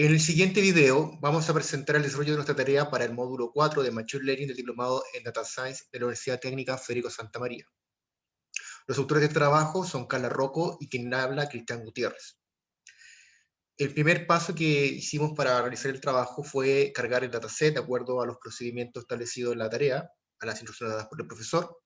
En el siguiente video vamos a presentar el desarrollo de nuestra tarea para el módulo 4 de Machine Learning del Diplomado en Data Science de la Universidad Técnica Federico Santa María. Los autores de este trabajo son Carla Rocco y quien habla, Cristian Gutiérrez. El primer paso que hicimos para realizar el trabajo fue cargar el dataset de acuerdo a los procedimientos establecidos en la tarea, a las instrucciones dadas por el profesor.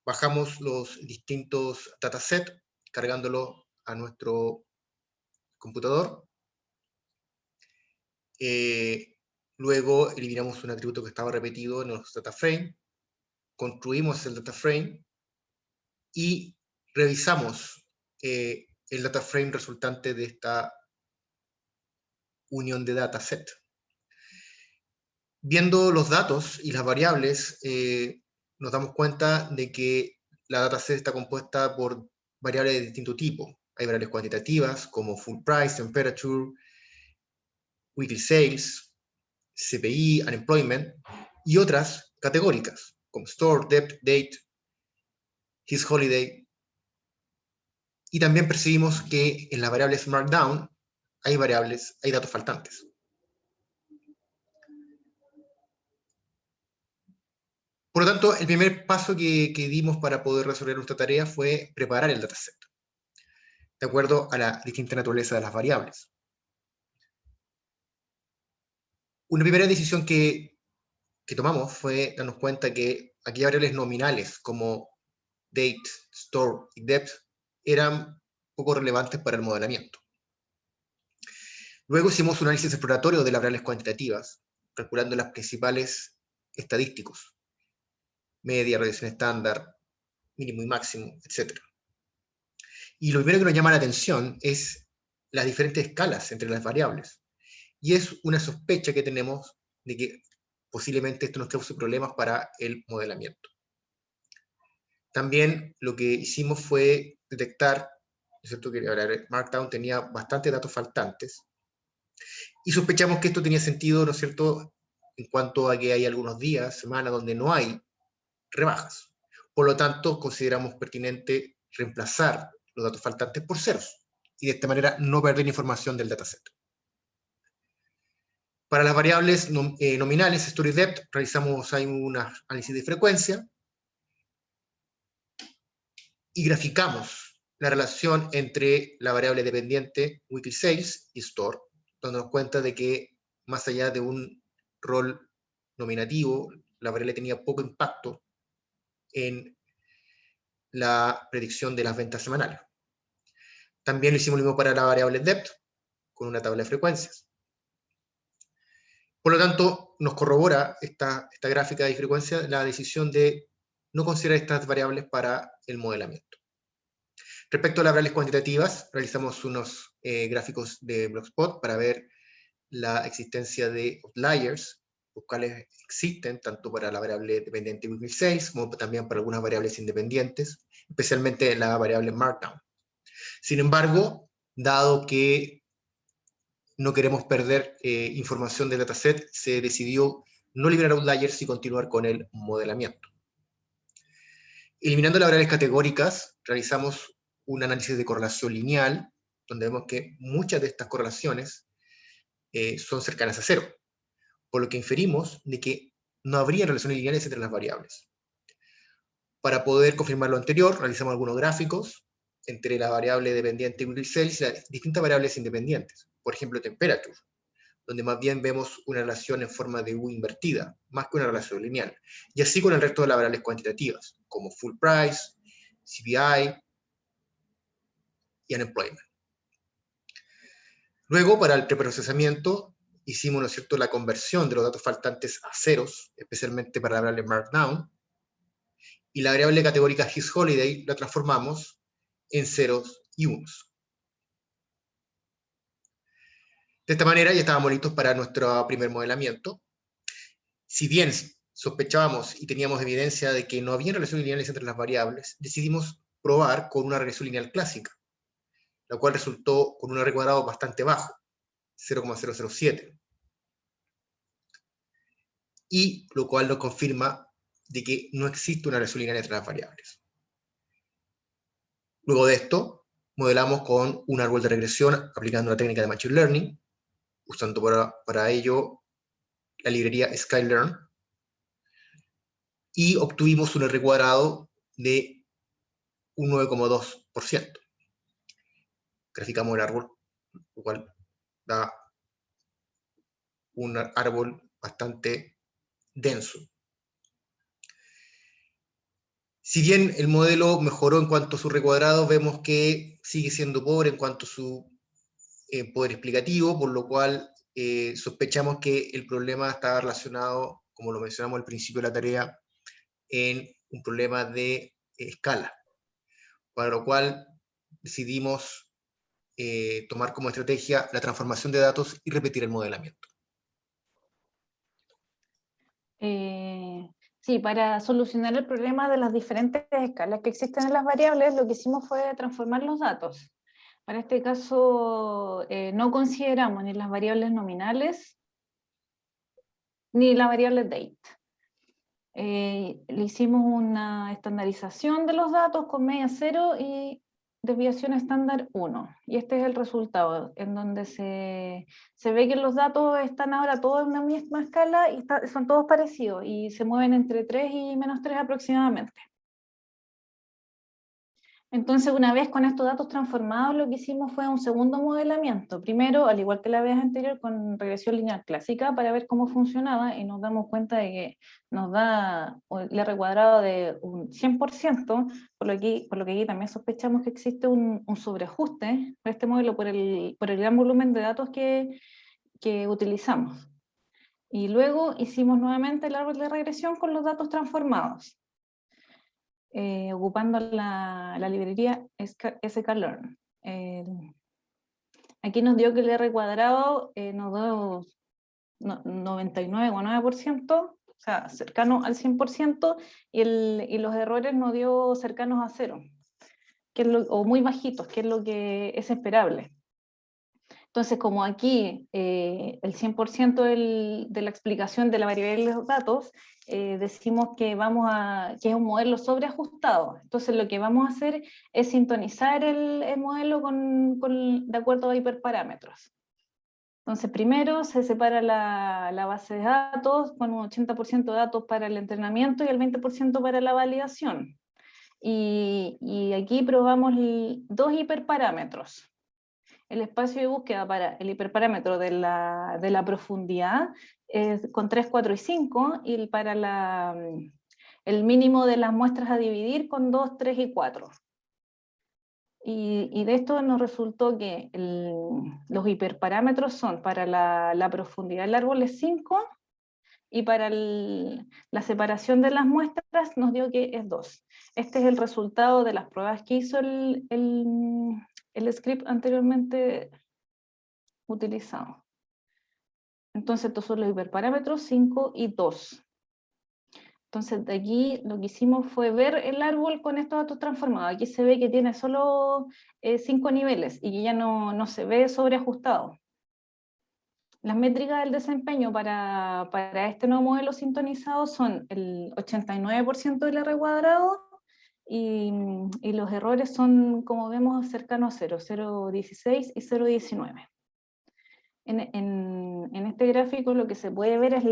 Bajamos los distintos datasets, cargándolos a nuestro computador. Luego eliminamos un atributo que estaba repetido en los data frame, construimos el data frame y revisamos el data frame resultante de esta unión de dataset. Viendo los datos y las variables, nos damos cuenta de que la dataset está compuesta por variables de distinto tipo. Hay variables cuantitativas como full price, temperature, weekly sales, CPI, unemployment, y otras categóricas, como store, depth, date, his holiday. Y también percibimos que en las variables markdown hay datos faltantes. Por lo tanto, el primer paso que dimos para poder resolver nuestra tarea fue preparar el dataset, de acuerdo a la distinta naturaleza de las variables. Una primera decisión que tomamos fue darnos cuenta que aquellas variables nominales como date, store y depth eran poco relevantes para el modelamiento. Luego hicimos un análisis exploratorio de las variables cuantitativas, calculando las principales estadísticos, media, radiación estándar, mínimo y máximo, etc. Y lo primero que nos llama la atención es las diferentes escalas entre las variables. Y es una sospecha que tenemos de que posiblemente esto nos cause problemas para el modelamiento. También lo que hicimos fue detectar, ¿no es cierto?, que el Markdown tenía bastantes datos faltantes, y sospechamos que esto tenía sentido, ¿no es cierto?, en cuanto a que hay algunos días, semanas, donde no hay rebajas. Por lo tanto, consideramos pertinente reemplazar los datos faltantes por ceros, y de esta manera no perder información del dataset. Para las variables nominales, story depth, realizamos ahí un análisis de frecuencia, y graficamos la relación entre la variable dependiente weekly sales y store, dándonos cuenta de que más allá de un rol nominativo, la variable tenía poco impacto en la predicción de las ventas semanales. También lo hicimos lo mismo para la variable depth, con una tabla de frecuencias. Por lo tanto, nos corrobora esta gráfica de frecuencia la decisión de no considerar estas variables para el modelamiento. Respecto a las variables cuantitativas, realizamos unos gráficos de Blogspot para ver la existencia de outliers, los cuales existen tanto para la variable dependiente weekly sales como también para algunas variables independientes, especialmente la variable markdown. Sin embargo, dado que no queremos perder información del dataset, se decidió no liberar outliers y continuar con el modelamiento. Eliminando las variables categóricas, realizamos un análisis de correlación lineal, donde vemos que muchas de estas correlaciones son cercanas a cero, por lo que inferimos de que no habría relaciones lineales entre las variables. Para poder confirmar lo anterior, realizamos algunos gráficos entre la variable dependiente weekly sales y las distintas variables independientes. Por ejemplo, temperature, donde más bien vemos una relación en forma de U invertida, más que una relación lineal. Y así con el resto de las variables cuantitativas, como full price, CPI y unemployment. Luego, para el preprocesamiento, hicimos, ¿no es cierto?, la conversión de los datos faltantes a ceros, especialmente para la variable markdown, y la variable categórica his holiday la transformamos en ceros y unos. De esta manera ya estábamos listos para nuestro primer modelamiento. Si bien sospechábamos y teníamos evidencia de que no había relaciones lineales entre las variables, decidimos probar con una regresión lineal clásica, la cual resultó con un R cuadrado bastante bajo, 0,007. Y lo cual nos confirma de que no existe una relación lineal entre las variables. Luego de esto, modelamos con un árbol de regresión aplicando la técnica de Machine Learning, usando para ello la librería Sklearn, y obtuvimos un R cuadrado de un 9,2%. Graficamos el árbol, lo cual da un árbol bastante denso. Si bien el modelo mejoró en cuanto a su recuadrado, vemos que sigue siendo pobre en cuanto a su poder explicativo, por lo cual sospechamos que el problema está relacionado, como lo mencionamos al principio de la tarea, en un problema de escala, para lo cual decidimos tomar como estrategia la transformación de datos y repetir el modelamiento. Sí, para solucionar el problema de las diferentes escalas que existen en las variables, lo que hicimos fue transformar los datos. Para este caso, no consideramos ni las variables nominales, ni la variable date. Le hicimos una estandarización de los datos con media 0 y desviación estándar 1. Y este es el resultado, en donde se ve que los datos están ahora todos en una misma escala y son todos parecidos, y se mueven entre 3 y -3 aproximadamente. Entonces, una vez con estos datos transformados, lo que hicimos fue un segundo modelamiento. Primero, al igual que la vez anterior, con regresión lineal clásica para ver cómo funcionaba, y nos damos cuenta de que nos da el R cuadrado de un 100%, por lo que aquí también sospechamos que existe un sobreajuste para este modelo por el gran volumen de datos que utilizamos. Y luego hicimos nuevamente el árbol de regresión con los datos transformados. Ocupando la librería sklearn. Aquí nos dio que el R cuadrado nos dio 99,9%, o sea, cercano al 100%, y los errores nos dio cercanos a 0, o muy bajitos, que es lo que es esperable. Entonces, como aquí el 100% de la explicación de la variable de los datos, decimos que es un modelo sobreajustado. Entonces, lo que vamos a hacer es sintonizar el modelo de acuerdo a hiperparámetros. Entonces, primero se separa la base de datos con un 80% de datos para el entrenamiento y el 20% para la validación. Y aquí probamos dos hiperparámetros. El espacio de búsqueda para el hiperparámetro de la profundidad es con 3, 4 y 5, y para el mínimo de las muestras a dividir con 2, 3 y 4. Y de esto nos resultó que los hiperparámetros son para la profundidad del árbol es 5, y para la separación de las muestras nos dio que es 2. Este es el resultado de las pruebas que hizo el script anteriormente utilizado. Entonces estos son los hiperparámetros 5 y 2. Entonces de aquí lo que hicimos fue ver el árbol con estos datos transformados. Aquí se ve que tiene solo 5 niveles y que ya no se ve sobreajustado. Las métricas del desempeño para este nuevo modelo sintonizado son el 89% del R cuadrado, y los errores son, como vemos, cercanos a 0, 0,16 y 0,19. En este gráfico lo que se puede ver es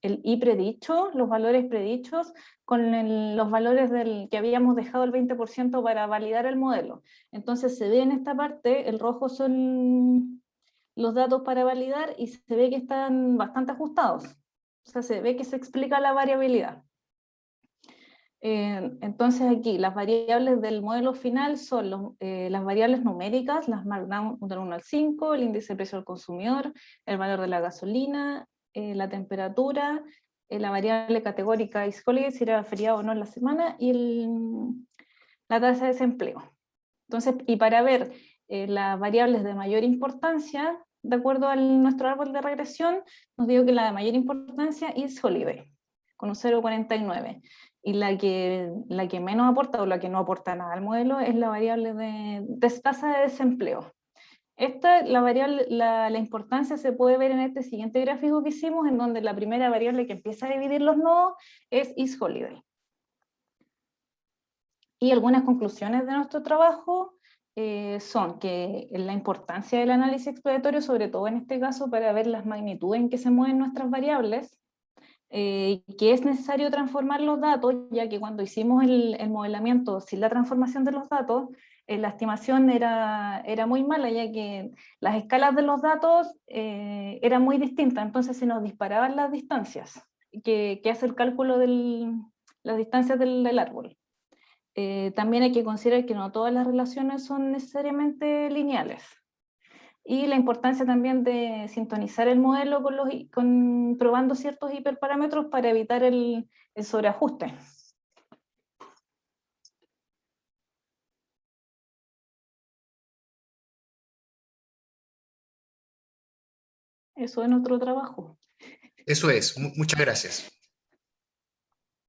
el I predicho, los valores predichos, con los valores que habíamos dejado el 20% para validar el modelo. Entonces se ve en esta parte, el rojo son los datos para validar, y se ve que están bastante ajustados. O sea, se ve que se explica la variabilidad. Entonces aquí las variables del modelo final son las variables numéricas, las markdown del 1 al 5, el índice de precio al consumidor, el valor de la gasolina, la temperatura, la variable categórica is holiday, si era feriado o no en la semana, y la tasa de desempleo. Entonces, y para ver las variables de mayor importancia, de acuerdo a nuestro árbol de regresión, nos digo que la de mayor importancia is holiday, con un 0,49. Y la que menos aporta, o la que no aporta nada al modelo, es la variable de tasa de desempleo. La importancia se puede ver en este siguiente gráfico que hicimos, en donde la primera variable que empieza a dividir los nodos es is holiday. Y algunas conclusiones de nuestro trabajo son que la importancia del análisis exploratorio, sobre todo en este caso para ver las magnitudes en que se mueven nuestras variables, que es necesario transformar los datos, ya que cuando hicimos el modelamiento sin la transformación de los datos, la estimación era muy mala, ya que las escalas de los datos eran muy distintas, entonces se nos disparaban las distancias que hace el cálculo de las distancias del árbol. También hay que considerar que no todas las relaciones son necesariamente lineales. Y la importancia también de sintonizar el modelo probando ciertos hiperparámetros para evitar el sobreajuste. Eso en otro trabajo. Eso es, muchas gracias.